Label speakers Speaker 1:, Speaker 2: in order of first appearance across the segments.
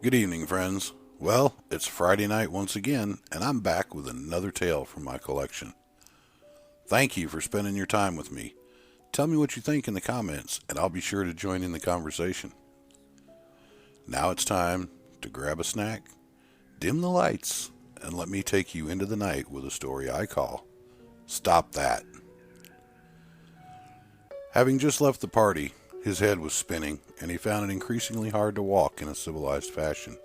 Speaker 1: Good evening, friends. Well, it's Friday night once again, and I'm back with another tale from my collection. Thank you for spending your time with me. Tell me what you think in the comments, and I'll be sure to join in the conversation. Now it's time to grab a snack, dim the lights, and let me take you into the night with a story I call Stop That. Having just left the party, his head was spinning, and he found it increasingly hard to walk in a civilized fashion.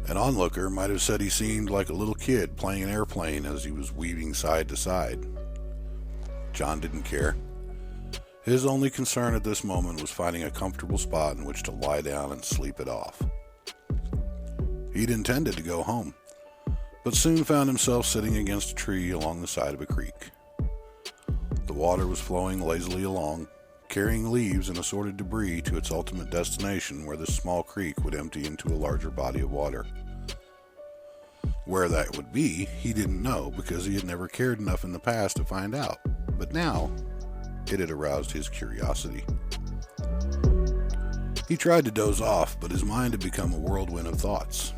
Speaker 1: An onlooker might have said he seemed like a little kid playing an airplane as he was weaving side to side. John didn't care. His only concern at this moment was finding a comfortable spot in which to lie down and sleep it off. He'd intended to go home, but soon found himself sitting against a tree along the side of a creek. The water was flowing lazily along, carrying leaves and assorted debris to its ultimate destination where this small creek would empty into a larger body of water. Where that would be, he didn't know because he had never cared enough in the past to find out, but now it had aroused his curiosity. He tried to doze off, but his mind had become a whirlwind of thoughts.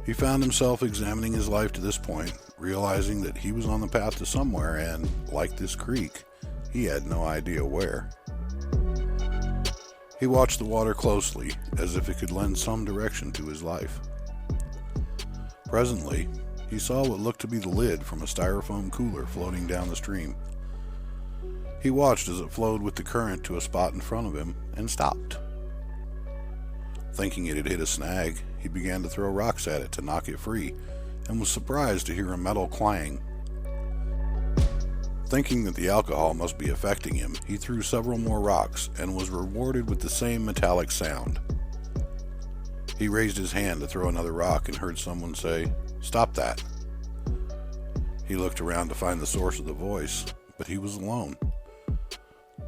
Speaker 1: He found himself examining his life to this point, realizing that he was on the path to somewhere and, like this creek, he had no idea where. He watched the water closely, as if it could lend some direction to his life. Presently, he saw what looked to be the lid from a styrofoam cooler floating down the stream. He watched as it flowed with the current to a spot in front of him and stopped. Thinking it had hit a snag, he began to throw rocks at it to knock it free, and was surprised to hear a metal clang. Thinking that the alcohol must be affecting him, he threw several more rocks and was rewarded with the same metallic sound. He raised his hand to throw another rock and heard someone say, "Stop that." He looked around to find the source of the voice, but he was alone.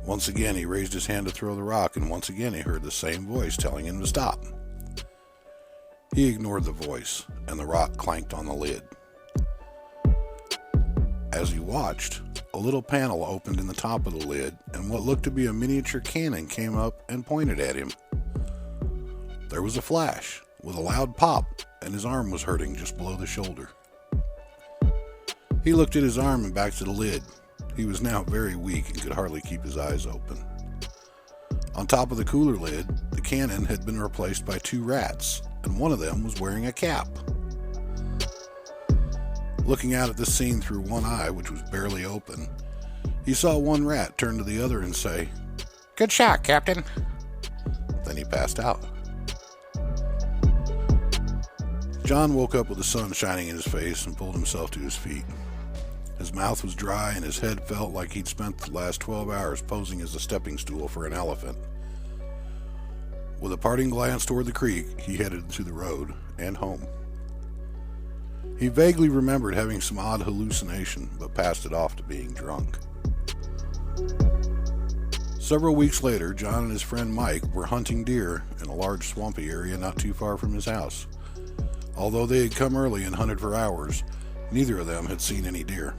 Speaker 1: Once again he raised his hand to throw the rock, and once again he heard the same voice telling him to stop. He ignored the voice, and the rock clanked on the lid. As he watched, a little panel opened in the top of the lid, and what looked to be a miniature cannon came up and pointed at him. There was a flash, with a loud pop, and his arm was hurting just below the shoulder. He looked at his arm and back to the lid. He was now very weak and could hardly keep his eyes open. On top of the cooler lid, the cannon had been replaced by two rats, and one of them was wearing a cap. Looking out at this scene through one eye, which was barely open, he saw one rat turn to the other and say, "Good shot, Captain." Then he passed out. John woke up with the sun shining in his face and pulled himself to his feet. His mouth was dry and his head felt like he'd spent the last 12 hours posing as a stepping stool for an elephant. With a parting glance toward the creek, he headed to the road and home. He vaguely remembered having some odd hallucination, but passed it off to being drunk. Several weeks later, John and his friend Mike were hunting deer in a large swampy area not too far from his house. Although they had come early and hunted for hours, neither of them had seen any deer.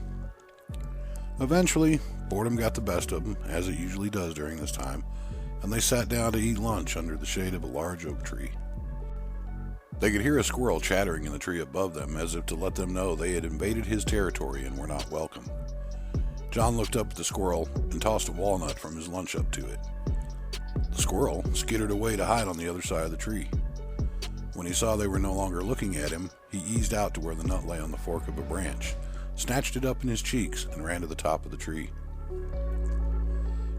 Speaker 1: Eventually, boredom got the best of them, as it usually does during this time, and they sat down to eat lunch under the shade of a large oak tree. They could hear a squirrel chattering in the tree above them, as if to let them know they had invaded his territory and were not welcome. John looked up at the squirrel and tossed a walnut from his lunch up to it. The squirrel skittered away to hide on the other side of the tree. When he saw they were no longer looking at him, he eased out to where the nut lay on the fork of a branch, snatched it up in his cheeks, and ran to the top of the tree.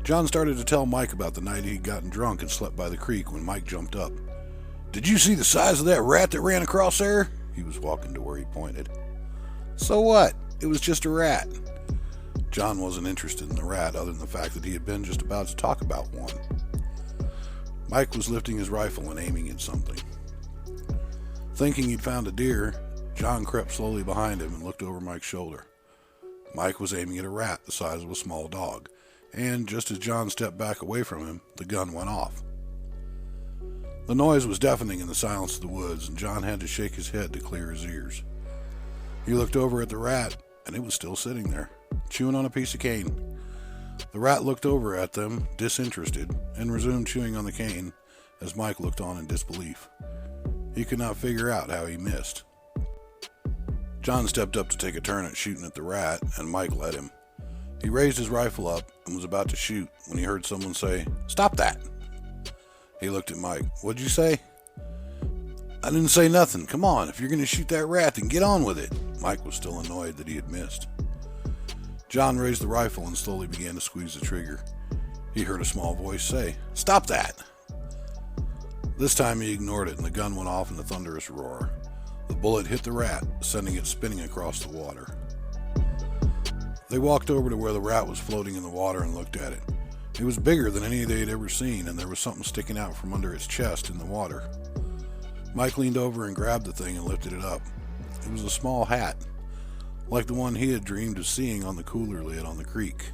Speaker 1: John started to tell Mike about the night he'd gotten drunk and slept by the creek when Mike jumped up. "Did you see the size of that rat that ran across there?" He was walking to where he pointed. "So what? It was just a rat." John wasn't interested in the rat other than the fact that he had been just about to talk about one. Mike was lifting his rifle and aiming at something. Thinking he'd found a deer, John crept slowly behind him and looked over Mike's shoulder. Mike was aiming at a rat the size of a small dog, and just as John stepped back away from him, the gun went off. The noise was deafening in the silence of the woods, and John had to shake his head to clear his ears. He looked over at the rat, and it was still sitting there, chewing on a piece of cane. The rat looked over at them, disinterested, and resumed chewing on the cane, as Mike looked on in disbelief. He could not figure out how he missed. John stepped up to take a turn at shooting at the rat, and Mike let him. He raised his rifle up and was about to shoot when he heard someone say, "Stop that!" He looked at Mike. "What'd you say?" "I didn't say nothing. Come on, if you're going to shoot that rat, then get on with it." Mike was still annoyed that he had missed. John raised the rifle and slowly began to squeeze the trigger. He heard a small voice say, "Stop that!" This time he ignored it and the gun went off in a thunderous roar. The bullet hit the rat, sending it spinning across the water. They walked over to where the rat was floating in the water and looked at it. It was bigger than any they had ever seen, and there was something sticking out from under its chest in the water. Mike leaned over and grabbed the thing and lifted it up. It was a small hat, like the one he had dreamed of seeing on the cooler lid on the creek.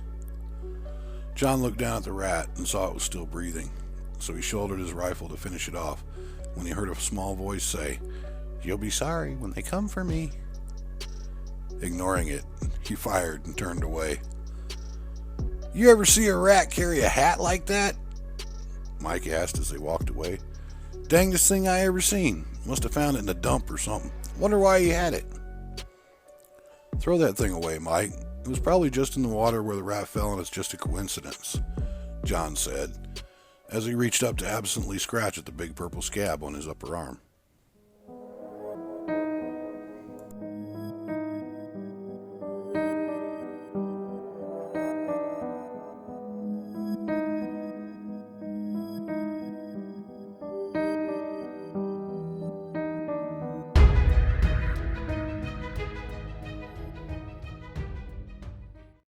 Speaker 1: John looked down at the rat and saw it was still breathing, so he shouldered his rifle to finish it off when he heard a small voice say, "You'll be sorry when they come for me." Ignoring it, he fired and turned away. "You ever see a rat carry a hat like that?" Mike asked as they walked away. "Dangest thing I ever seen. Must have found it in a dump or something. Wonder why he had it." "Throw that thing away, Mike. It was probably just in the water where the rat fell and it's just a coincidence," John said, as he reached up to absently scratch at the big purple scab on his upper arm.